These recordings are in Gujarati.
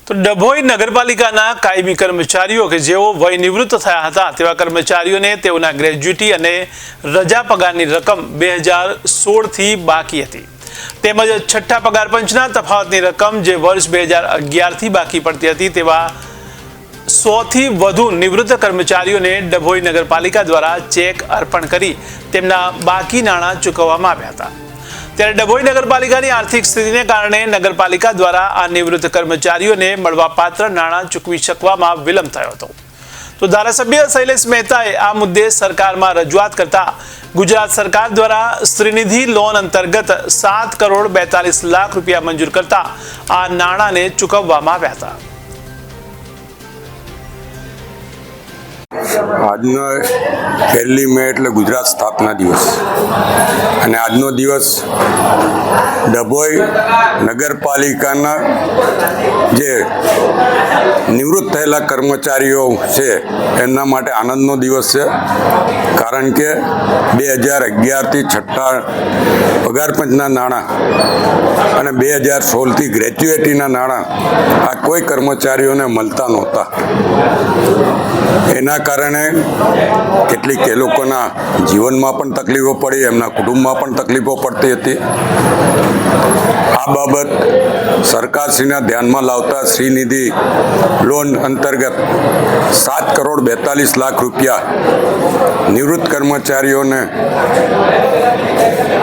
તો ડભોઈ નગરપાલિકાના કાયમી કર્મચારીઓ કે જેઓ વય નિવૃત્ત થયા હતા તેવા કર્મચારીઓને તેઓના ગ્રેજ્યુટી અને રજા પગારની રકમ 2016 થી બાકી હતી તેમજ છઠ્ઠા પગાર પંચના તફાવતની રકમ જે વર્ષ 2011 થી બાકી પડતી હતી તેવા 100 થી વધુ નિવૃત્ત કર્મચારીઓને ડભોઈ નગરપાલિકા દ્વારા ચેક અર્પણ કરી તેમના બાકી નાણાં ચૂકવવામાં આવ્યા હતા। ત્યારે ડભોઈ નગરપાલિકાની આર્થિક સ્થિતિને કારણે નગરપાલિકા દ્વારા આ નિવૃત્ત કર્મચારીઓને મળવાપાત્ર નાણાં ચૂકવી શકવામાં વિલંબ થયો હતો। તો ધારાસભ્ય શૈલેષ મહેતાએ આ મુદ્દે સરકારમાં રજૂઆત કરતા ગુજરાત સરકાર દ્વારા શ્રીનિધિ લોન અંતર્ગત 7 કરોડ 42 લાખ રૂપિયા મંજૂર કરતા આ નાણાંને ચૂકવવામાં આવ્યા હતા। આજનો 1 મે એટલે ગુજરાત સ્થાપના દિવસ અને આજનો દિવસ ડભોઈ નગરપાલિકાના જે નિવૃત્ત થયેલા કર્મચારીઓ છે એમના માટે આનંદનો દિવસ છે, કારણ કે 2011 થી છઠ્ઠા પગાર પંચના નાણાં અને 2016 થી ગ્રેજ્યુએટીના નાણાં આ કોઈ કર્મચારીઓને મળતા નહોતા। એના કારણે કેટલીક એ લોકોના જીવનમાં પણ તકલીફો પડી, એમના કુટુંબમાં પણ તકલીફો પડતી હતી। આ બાબત સરકારશ્રીના ધ્યાનમાં લાવતા શ્રીનિધિ લોન અંતર્ગત 7 કરોડ 42 લાખ રૂપિયા નિવૃત્ત કર્મચારીઓને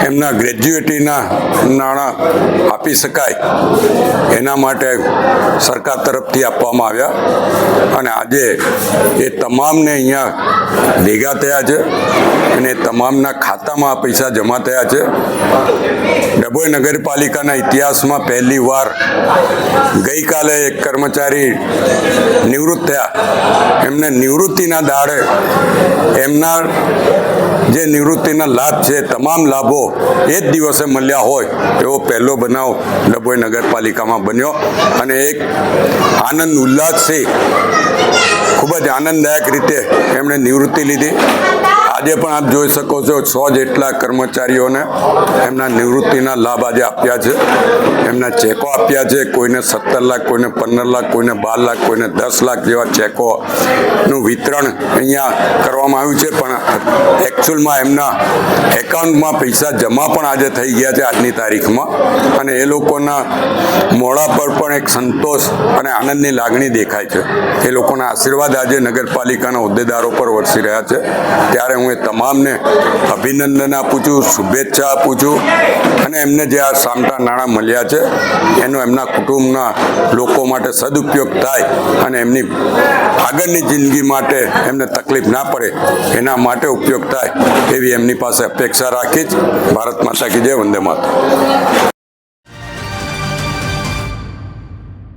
એમના ગ્રેજ્યુએટીના નાણાં આપી શકાય એના માટે સરકાર તરફથી આપવામાં આવ્યા અને આજે એ તમામને અહીંયા ભેગા થયા છે અને તમામના ખાતામાં આ પૈસા જમા થયા છે। ડભોઈ નગરપાલિકાના ઇતિહાસમાં પહેલી વાર ગઈકાલે એક કર્મચારી નિવૃત્ત થયા, એમને નિવૃત્તિના દાડે એમના જે નિવૃત્તિના લાભ છે તમામ લાભો એ જ દિવસે મળ્યા હોય એવો પહેલો બનાવ ડભોઈ નગરપાલિકામાં બન્યો અને એક આનંદ ઉલ્લાસથી ખૂબ જ આનંદદાયક રીતે એમણે નિવૃત્તિ લીધી। આજે પણ આપ જોઈ શકો છો 100 જેટલા કર્મચારીઓને એમના નિવૃત્તિના લાભ આજે આપ્યા છે, એમના ચેકો આપ્યા છે, કોઈને 17 લાખ, કોઈને 15 લાખ, કોઈને 12 લાખ, કોઈને 10 લાખ જેવા ચેકોનું વિતરણ અહીંયા કરવામાં આવ્યું છે, પણ એકચ્યુઅલમાં એમના એકાઉન્ટમાં પૈસા જમા પણ આજે થઈ ગયા છે આજની તારીખમાં અને એ લોકોના મોઢા પર પણ એક સંતોષ અને આનંદની લાગણી દેખાય છે। એ લોકોના આશીર્વાદ આજે નગરપાલિકાના હોદ્દેદારો પર વરસી રહ્યા છે, ત્યારે હું એ તમામને અભિનંદન આપું છું, શુભેચ્છા આપું છું અને એમને જે આ સામટા નાણાં મળ્યા છે એનો એમના કુટુંબના લોકો માટે સદુપયોગ થાય અને એમની આગળની જિંદગી માટે એમને તકલીફ ના પડે એના માટે ઉપયોગ થાય એવી એમની પાસે અપેક્ષા રાખી જ ભારત માતા કી જય, વંદે માતરમ।